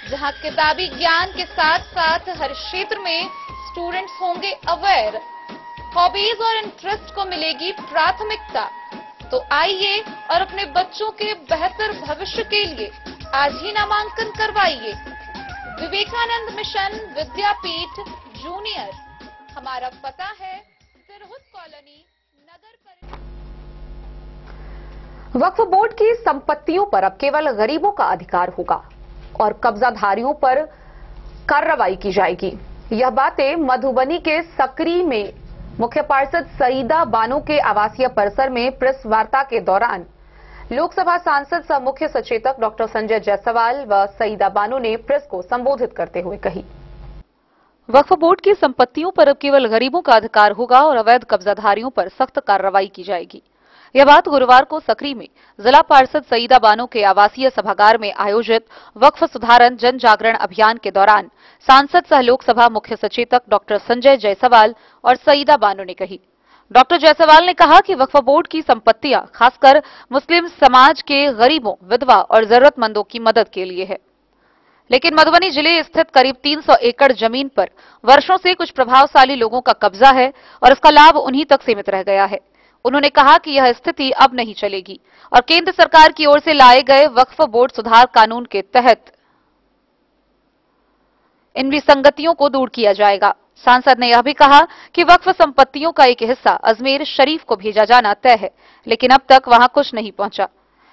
A: जहां किताबी ज्ञान के साथ साथ हर क्षेत्र में स्टूडेंट्स होंगे अवेयर, हॉबीज और इंटरेस्ट को मिलेगी प्राथमिकता। तो आइए और अपने बच्चों के बेहतर भविष्य के लिए आज ही नामांकन करवाइए। विवेकानंद मिशन विद्यापीठ जूनियर, हमारा पता है तिरहुत कॉलोनी, नगर परिषद।
E: वक्फ बोर्ड की संपत्तियों पर अब केवल गरीबों का अधिकार होगा और कब्जाधारियों पर कार्रवाई की जाएगी। यह बातें मधुबनी के सकरी में मुख्य पार्षद सईदा बानो के आवासीय परिसर में प्रेस वार्ता के दौरान लोकसभा सांसद सह मुख्य सचेतक डॉक्टर संजय जायसवाल व सईदा बानो ने प्रेस को संबोधित करते हुए कही।
A: वक्फ बोर्ड की संपत्तियों पर अब केवल गरीबों का अधिकार होगा और अवैध कब्जाधारियों पर सख्त कार्रवाई की जाएगी। यह बात गुरुवार को सकरी में जिला पार्षद सईदा बानो के आवासीय सभागार में आयोजित वक्फ सुधारण जन जागरण अभियान के दौरान सांसद सह लोकसभा मुख्य सचेतक डॉक्टर संजय जायसवाल और सईदा बानो ने कही। डॉक्टर जायसवाल ने कहा कि वक्फ बोर्ड की संपत्तियां खासकर मुस्लिम समाज के गरीबों, विधवा और जरूरतमंदों की मदद के लिए है, लेकिन मधुबनी जिले स्थित करीब 300 एकड़ जमीन पर वर्षों से कुछ प्रभावशाली लोगों का कब्जा है और इसका लाभ उन्हीं तक सीमित रह गया है। उन्होंने कहा कि यह स्थिति अब नहीं चलेगी और केंद्र सरकार की ओर से लाए गए वक्फ बोर्ड सुधार कानून के तहत इन विसंगतियों को दूर किया जाएगा। सांसद ने यह भी कहा कि वक्फ संपत्तियों का एक हिस्सा अजमेर शरीफ को भेजा जाना तय है, लेकिन अब तक वहां कुछ नहीं पहुंचा।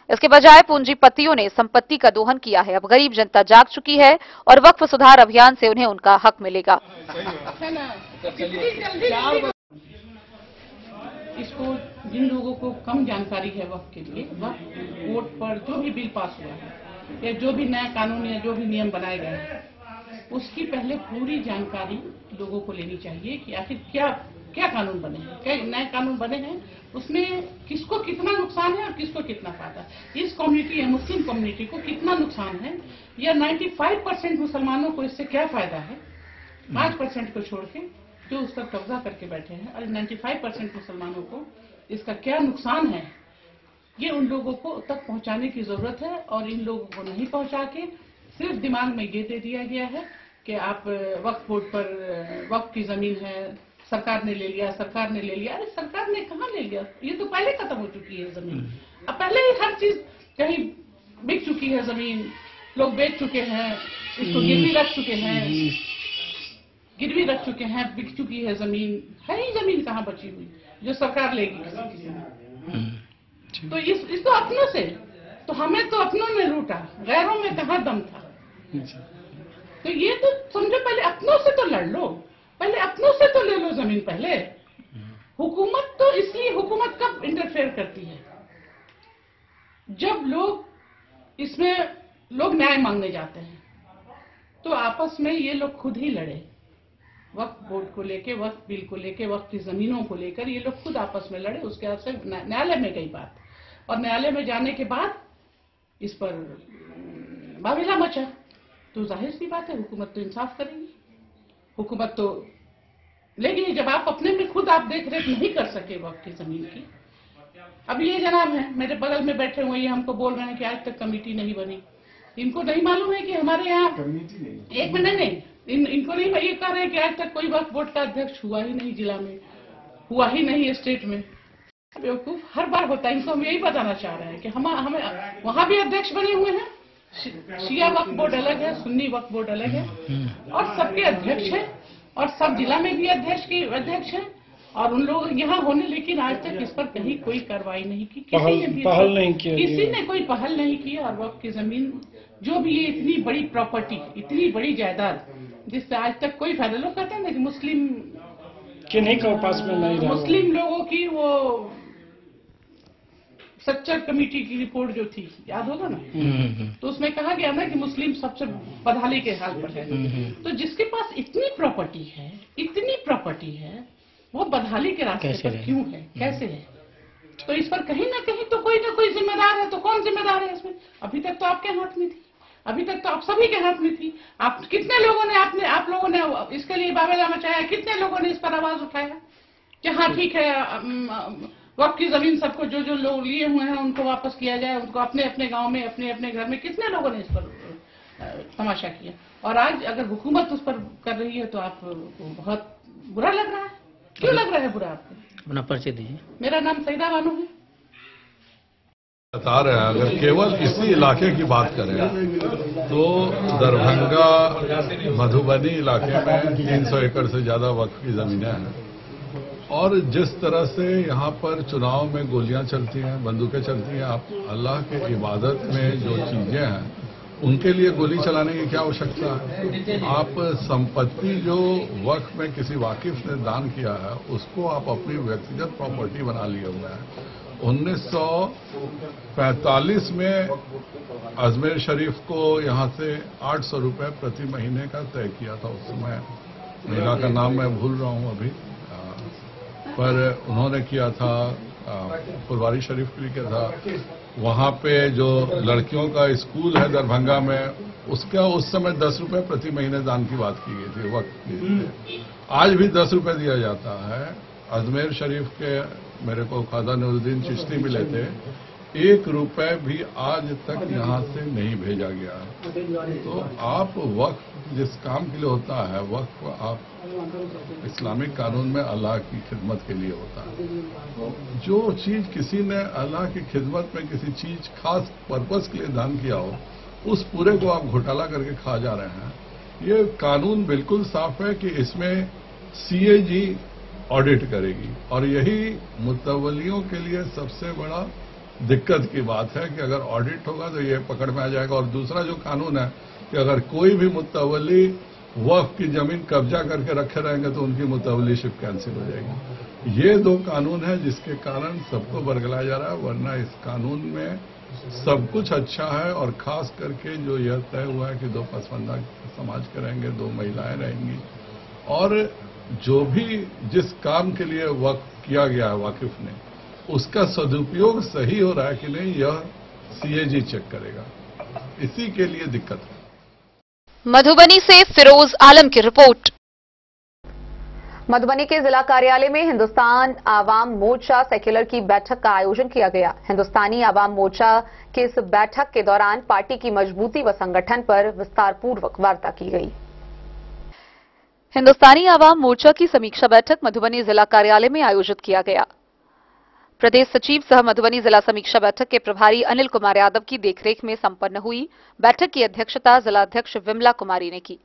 A: इसके बजाय पूंजीपतियों ने संपत्ति का दोहन किया है। अब गरीब जनता जाग चुकी है और वक्फ सुधार अभियान से उन्हें उनका हक मिलेगा।
K: इसको जिन लोगों को कम जानकारी है वक्फ के लिए, वक्फ बोर्ड पर जो भी बिल पास हुआ है या जो भी नया कानून या जो भी नियम बनाए गए हैं, उसकी पहले पूरी जानकारी लोगों को लेनी चाहिए कि आखिर क्या क्या कानून बने हैं, क्या नए कानून बने हैं, उसमें किसको कितना नुकसान है और किसको कितना फायदा। इस कम्युनिटी या मुस्लिम कम्युनिटी को कितना नुकसान है या 95% मुसलमानों को इससे क्या फायदा है, 5% को छोड़ के जो उस पर कब्जा करके बैठे हैं, और 95% मुसलमानों को इसका क्या नुकसान है, ये उन लोगों को तक पहुंचाने की जरूरत है। और इन लोगों को नहीं पहुंचा के सिर्फ दिमाग में ये दे दिया गया है कि आप वक्फ बोर्ड पर वक्फ की जमीन है, सरकार ने ले लिया, सरकार ने ले लिया। अरे सरकार ने कहाँ ले लिया, ये तो पहले खत्म हो चुकी है जमीन। अब पहले ही हर चीज कहीं बिक चुकी है, जमीन लोग बेच चुके हैं, इसको गिरवी रख चुके हैं, बिक चुकी है जमीन। है ही जमीन कहाँ बची हुई जो सरकार लेगी तो इसको अपनों से, तो हमें तो अपनों ने लूटा, गैरों में कहाँ दम था। तो ये तो समझो, पहले अपनों से तो लड़ लो, पहले अपनों से तो ले लो जमीन पहले। हुकूमत तो इसलिए, हुकूमत कब इंटरफेयर करती है, जब लोग इसमें लोग न्याय मांगने जाते हैं, तो आपस में ये लोग खुद ही लड़े। वक्फ बोर्ड को लेके, वक्फ बिल को लेके, वक्फ की जमीनों को लेकर ये लोग खुद आपस में लड़े। उसके बाद से न्यायालय में गई बात, और न्यायालय में जाने के बाद इस पर मामला मचा। तो जाहिर सी बात है हुकूमत तो इंसाफ करेगी, हुकूमत तो लेगी। जब आप अपने में खुद आप देख रेख नहीं कर सके वक्फ की जमीन की। अब ये जनाब है मेरे बगल में बैठे हुए, ये हमको बोल रहे हैं कि आज तक कमेटी नहीं बनी। इनको नहीं मालूम है कि हमारे यहाँ एक मिनट नहीं, इनको नहीं, ये कह रहे हैं कि आज तक कोई वक्फ बोर्ड का अध्यक्ष हुआ ही नहीं, जिला में हुआ ही नहीं, स्टेट में। बेवकूफ हर बार होता है। इनको हम यही बताना चाह रहे हैं कि हमें वहां भी अध्यक्ष बने हुए हैं, शिया वक्फ बोर्ड अलग है, सुन्नी वक्फ बोर्ड अलग है, और सबके अध्यक्ष है, और सब जिला में भी अध्यक्ष है, और उन लोग यहाँ होने, लेकिन आज तक इस पर कहीं कोई कार्रवाई नहीं की, किसी ने कोई पहल नहीं की। और वक्फ की जमीन जो भी ये इतनी बड़ी प्रॉपर्टी, इतनी बड़ी जायदाद, जिससे आज तक कोई फायदा, लोग कहते हैं ना कि मुस्लिम
C: किन्हीं के पास में नहीं रहा,
K: मुस्लिम लोगों की वो सच्चर कमेटी की रिपोर्ट जो थी, याद होगा ना, तो उसमें कहा गया ना कि मुस्लिम सबसे बदहाली के हाल पर है। तो जिसके पास इतनी प्रॉपर्टी है वो बदहाली के रास्ते पर क्यों है, कैसे है? तो इस पर कहीं ना कोई जिम्मेदार है। तो कौन जिम्मेदार है इसमें? अभी तक तो आपके हाथ में थी, अभी तक तो आप सभी के हाथ में थी। आप कितने लोगों ने आप लोगों ने इसके लिए बाबेला मचाया, कितने लोगों ने इस पर आवाज उठाया कि हाँ ठीक है, वक्फ की जमीन सबको जो लोग लिए हुए हैं उनको वापस किया जाए, उनको अपने अपने गांव में, अपने अपने घर में। कितने लोगों ने इस पर तमाशा किया। और आज अगर हुकूमत उस पर कर रही है तो आपको बहुत बुरा लग रहा है। क्यों लग रहा है बुरा आपको?
L: अपना परिचय दीजिए।
K: मेरा नाम सईदा बानो है।
I: बता रहे हैं, अगर केवल इसी इलाके की बात करें तो दरभंगा मधुबनी इलाके में 300 एकड़ से ज्यादा वक्फ की जमीनें हैं। और जिस तरह से यहाँ पर चुनाव में गोलियां चलती हैं, बंदूकें चलती हैं, आप अल्लाह के इबादत में जो चीजें हैं उनके लिए गोली चलाने की क्या आवश्यकता है? आप संपत्ति जो वक्फ में किसी वाकिफ ने दान किया है उसको आप अपनी व्यक्तिगत प्रॉपर्टी बना लिए हुए हैं। 1945 में अजमेर शरीफ को यहाँ से 800 रुपए प्रति महीने का तय किया था। उस समय महिला का नाम मैं भूल रहा हूँ अभी, पर उन्होंने किया था, फुलवारी शरीफ के लिए किया था। वहाँ पे जो लड़कियों का स्कूल है दरभंगा में, उसका उस समय 10 रुपए प्रति महीने दान की बात की गई थी, वक्त की। आज भी 10 रुपए दिया जाता है। अजमेर शरीफ के मेरे को ख्वाजा नूरुद्दीन चिश्ती मिले थे, 1 रुपए भी आज तक यहाँ से नहीं भेजा गया। तो आप वक्फ जिस काम के लिए होता है, वक्फ आप इस्लामिक कानून में अल्लाह की खिदमत के लिए होता है। जो चीज किसी ने अल्लाह की खिदमत में किसी चीज खास पर्पस के लिए दान किया हो, उस पूरे को आप घोटाला करके खा जा रहे हैं। ये कानून बिल्कुल साफ है कि इसमें सीएजी ऑडिट करेगी, और यही मुतवल्लियों के लिए सबसे बड़ा दिक्कत की बात है कि अगर ऑडिट होगा तो ये पकड़ में आ जाएगा। और दूसरा जो कानून है कि अगर कोई भी मुतवल्ली वक्फ की जमीन कब्जा करके रखे रहेंगे तो उनकी मुतवल्लीशिप कैंसिल हो जाएगी। ये 2 कानून है जिसके कारण सबको बरगलाया जा रहा है, वरना इस कानून में सब कुछ अच्छा है। और खास करके जो यह तय हुआ है कि 2 पसमानदा समाज के रहेंगे, 2 महिलाएं रहेंगी, और जो भी जिस काम के लिए वक्फ किया गया है वाकिफ ने, उसका सदुपयोग सही हो रहा है कि नहीं, यह सीएजी चेक करेगा। इसी के लिए दिक्कत है।
A: मधुबनी से फिरोज आलम की रिपोर्ट।
E: मधुबनी के जिला कार्यालय में हिंदुस्तान आवाम मोर्चा सेक्युलर की बैठक का आयोजन किया गया। हिंदुस्तानी आवाम मोर्चा की इस बैठक के दौरान पार्टी की मजबूती व संगठन पर विस्तारपूर्वक वार्ता की गई। हिंदुस्तानी आवाम मोर्चा की समीक्षा बैठक मधुबनी जिला कार्यालय में आयोजित किया गया। प्रदेश सचिव सह मधुबनी जिला समीक्षा बैठक के प्रभारी अनिल कुमार यादव की देखरेख में संपन्न हुई। बैठक की अध्यक्षता जिलाध्यक्ष विमला कुमारी ने की।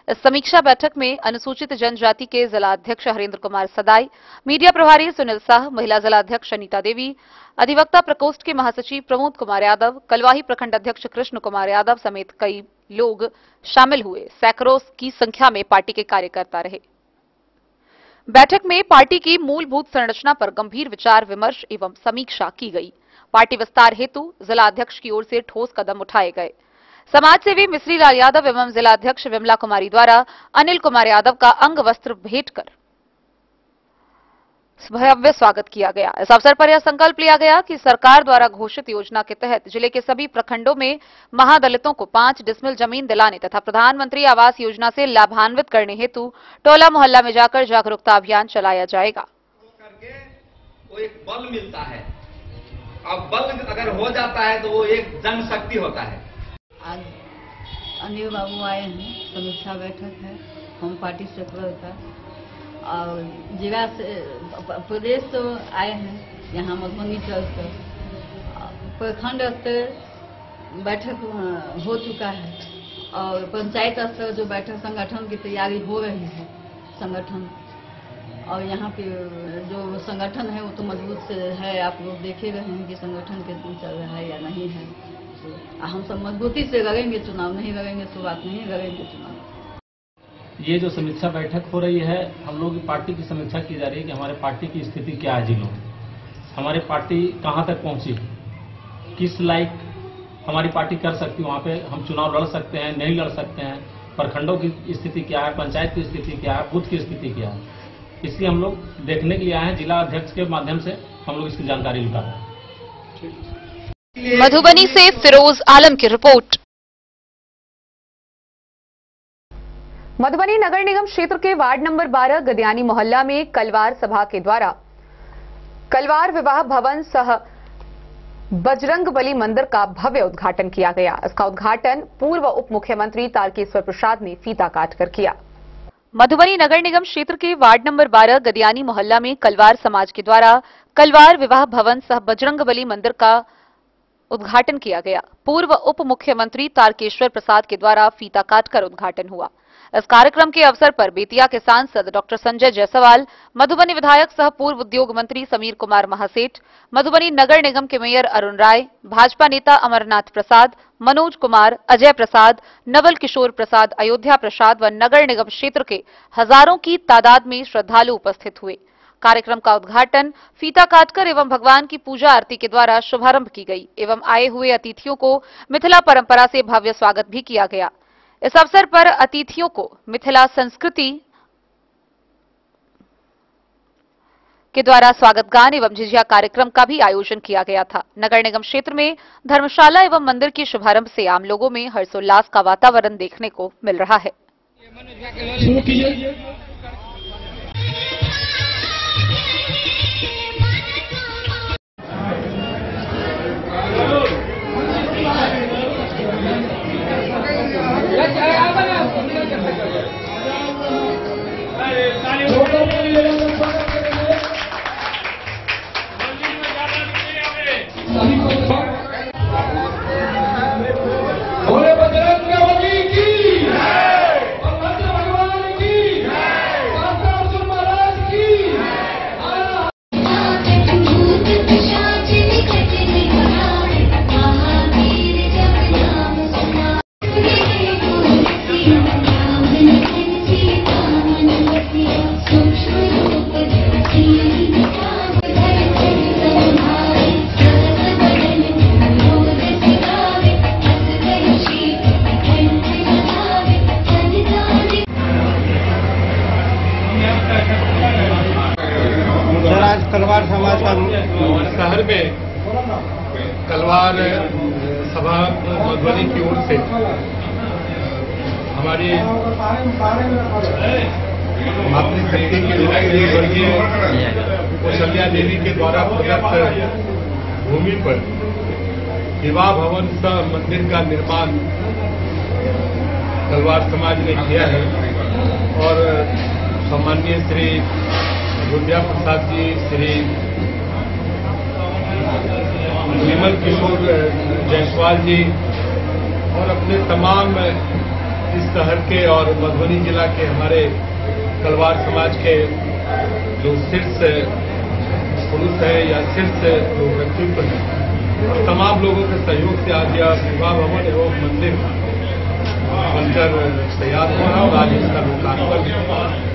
E: इस समीक्षा बैठक में अनुसूचित जनजाति के जिलाध्यक्ष हरेंद्र कुमार सदाई, मीडिया प्रभारी सुनील शाह, महिला जिलाध्यक्ष अनीता देवी, अधिवक्ता प्रकोष्ठ के महासचिव प्रमोद कुमार यादव, कलवाही प्रखंड अध्यक्ष कृष्ण कुमार यादव समेत कई लोग शामिल हुए। सैकड़ों की संख्या में पार्टी के कार्यकर्ता रहे। बैठक में पार्टी की मूलभूत संरचना पर गंभीर विचार विमर्श एवं समीक्षा की गई। पार्टी विस्तार हेतु जिला अध्यक्ष की ओर से ठोस कदम उठाए गए। समाज सेवी मिश्री लाल यादव एवं जिलाध्यक्ष विमला कुमारी द्वारा अनिल कुमार यादव का अंग वस्त्र भेंट कर भव्य स्वागत किया गया। इस अवसर पर यह संकल्प लिया गया कि सरकार द्वारा घोषित योजना के तहत जिले के सभी प्रखंडों में महादलितों को 5 डिसमिल जमीन दिलाने तथा प्रधानमंत्री आवास योजना से लाभान्वित करने हेतु टोला मोहल्ला में जाकर जागरूकता अभियान चलाया जाएगा।
M: वो एक बल मिलता है, अब बल अगर हो जाता है तो वो एक जनशक्ति होता है।
N: आज अनिल बाबू आए हैं, समीक्षा बैठक है होम पार्टी सेक्युलर का, और जिला से प्रदेश से आए हैं यहाँ मधुबनी चलकर। प्रखंड स्तर बैठक हो चुका है और पंचायत स्तर जो बैठक संगठन की तैयारी हो रही है संगठन, और यहाँ पे जो संगठन है वो तो मजबूत से है। आप लोग देखे रहे हैं कि संगठन कितना चल रहा है या नहीं है। हम सब मजबूती से लड़ेंगे चुनाव, नहीं लड़ेंगे तो बात नहीं, लड़ेंगे चुनाव।
L: ये जो समीक्षा बैठक हो रही है, हम लोग की पार्टी की समीक्षा की जा रही है कि हमारे पार्टी की स्थिति क्या है जिलों में, हमारी पार्टी कहां तक पहुंची, किस लायक हमारी पार्टी कर सकती है, वहां पे हम चुनाव लड़ सकते हैं, नहीं लड़ सकते हैं, प्रखंडों की स्थिति क्या है, पंचायत की स्थिति क्या है, बूथ की स्थिति क्या है। इसलिए हम लोग देखने के लिए आए हैं। जिला अध्यक्ष के माध्यम से हम लोग इसकी जानकारी जुटा रहे हैं।
A: मधुबनी से फिरोज आलम की रिपोर्ट। मधुबनी नगर निगम क्षेत्र के वार्ड नंबर 12 गदियानी मोहल्ला में कलवार सभा के द्वारा कलवार विवाह भवन सह
E: बजरंगबली मंदिर का भव्य उद्घाटन किया गया। इसका उद्घाटन पूर्व उप मुख्यमंत्री तारकेश्वर प्रसाद ने फीता काटकर किया।
A: मधुबनी नगर निगम क्षेत्र के वार्ड नंबर 12 गदियानी मोहल्ला में कलवार समाज के द्वारा कलवार विवाह भवन सह बजरंगबली मंदिर का उद्घाटन किया गया। पूर्व उप मुख्यमंत्री तारकेश्वर प्रसाद के द्वारा फीता काटकर उद्घाटन हुआ। इस कार्यक्रम के अवसर पर बेतिया के सांसद डॉक्टर संजय जायसवाल, मधुबनी विधायक सह पूर्व उद्योग मंत्री समीर कुमार महासेठ, मधुबनी नगर निगम के मेयर अरुण राय, भाजपा नेता अमरनाथ प्रसाद, मनोज कुमार, अजय प्रसाद, नवल किशोर प्रसाद, अयोध्या प्रसाद व नगर निगम क्षेत्र के हजारों की तादाद में श्रद्धालु उपस्थित हुए। कार्यक्रम का उद्घाटन फीता काटकर एवं भगवान की पूजा आरती के द्वारा शुभारंभ की गई एवं आए हुए अतिथियों को मिथिला परंपरा से भव्य स्वागत भी किया गया। इस अवसर पर अतिथियों को मिथिला संस्कृति के द्वारा स्वागत गान एवं झिझिया कार्यक्रम का भी आयोजन किया गया था। नगर निगम क्षेत्र में धर्मशाला एवं मंदिर के शुभारंभ से आम लोगों में हर्षोल्लास का वातावरण देखने को मिल रहा है।
O: कलवार समाज का शहर में कलवार सभा मधुबनी की ओर से हमारी मातृशक्ति की स्वर्गीय कौशल्या देवी के द्वारा प्रदत्त भूमि पर विवाह भवन सह मंदिर का निर्माण कलवार समाज ने किया है और सम्माननीय श्री अयोध्या प्रसाद जी, श्री विमल किशोर जायसवाल जी और अपने तमाम इस शहर के और मधुबनी जिला के हमारे कलवार समाज के जो शीर्ष पुरुष है या शीर्ष जो व्यक्तित्व है, तमाम लोगों के सहयोग से आज यह विवाह भवन एवं मंदिर बनकर तैयार हुआ है और आज इसका लोकार्पण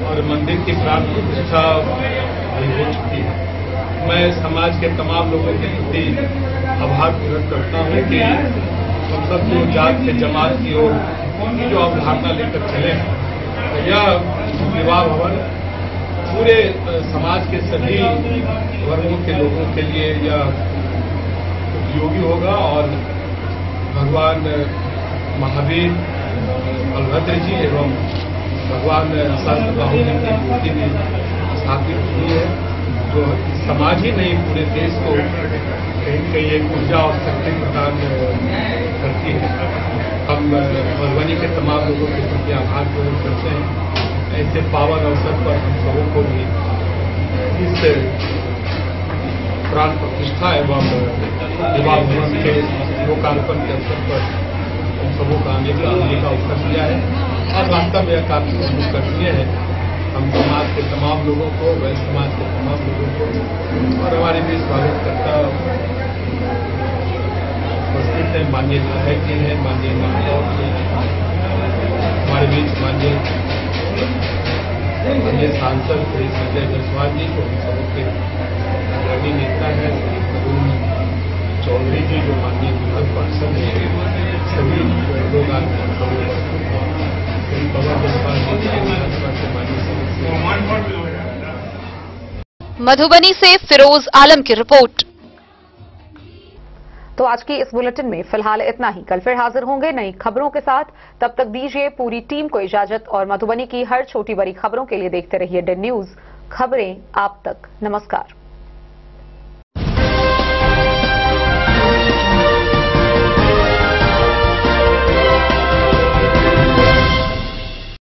O: और मंदिर की प्राण प्रतिष्ठा हो चुकी है। मैं समाज के तमाम लोगों के प्रति आभार व्यक्त करता हूँ कि हम सब जो जात से जमात की ओर जो अवधारणा लेकर चले हैं, यह विवाह भवन पूरे समाज के सभी वर्गों के लोगों के लिए यह उपयोगी होगा और भगवान महावीर, बलभद्र जी एवं भगवान सहस्त्रबाहु जी की मूर्ति भी स्थापित हुई है, जो समाज ही नहीं पूरे देश को कहीं कहीं एक ऊर्जा और शक्ति प्रदान करती है। हम मधुबनी के तमाम लोगों के प्रति आभार व्यक्त करते हैं। ऐसे पावन अवसर पर हम सबों को भी इस प्राण प्रतिष्ठा एवं विवाह भवन के लोकार्पण के अवसर पर हम सबों का आने का अवसर दिया है और वास्तव में यह काफी अनुकरणीय है। हम समाज के तमाम लोगों को, वह समाज के तमाम लोगों को और हमारे भी स्वागत करता उपस्थित है। माननीय विधायक जी हैं, माननीय महापौर जी, हमारे बीच माननीय सांसद श्री संजय जायसवाल जी को हम सबों के अग्रणी नेता है, अरुण चौधरी जी जो माननीय विधान पार्षद है, सभी लोग आज
A: मधुबनी से फिरोज आलम की रिपोर्ट।
E: तो आज की इस बुलेटिन में फिलहाल इतना ही। कल फिर हाजिर होंगे नई खबरों के साथ। तब तक दीजिए पूरी टीम को इजाजत और मधुबनी की हर छोटी बड़ी खबरों के लिए देखते रहिए DIN न्यूज, खबरें आप तक। नमस्कार।